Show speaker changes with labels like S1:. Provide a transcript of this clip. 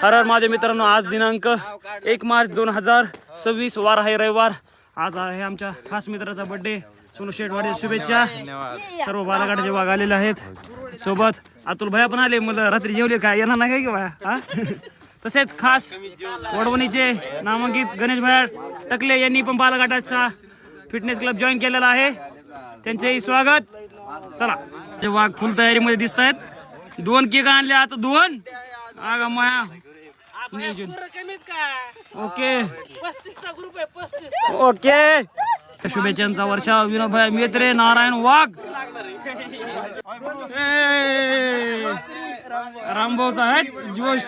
S1: हर हर माझे मित्रांनो, आज दिनांक 1 मार्च 2026 वार आहे रविवार. आज आहे आमच्या खास मित्राचा बर्थडे. सोनू शेठवाडी शुभेच्छा. सर्व बालाघाटाचे वाघ आलेले आहेत. सोबत अतुल भैया पण आले. मला रात्री जेवले काय येणार नाही काय की भैया. तसेच खास वडवणीचे नामांकित गणेश भैया टकले यांनी पण बालाघाटाचा फिटनेस क्लब जॉईन केलेला आहे. त्यांचेही स्वागत. चला, ते वाघ फुल तयारीमध्ये दिसत आहेत. 2 केक आणले आता 2. आगा माया ओके ओके. शुभेच्छांचा वर्षा विनोद भाई मेत्रे, नारायण वाघ, रामभाऊचा आहे जोश.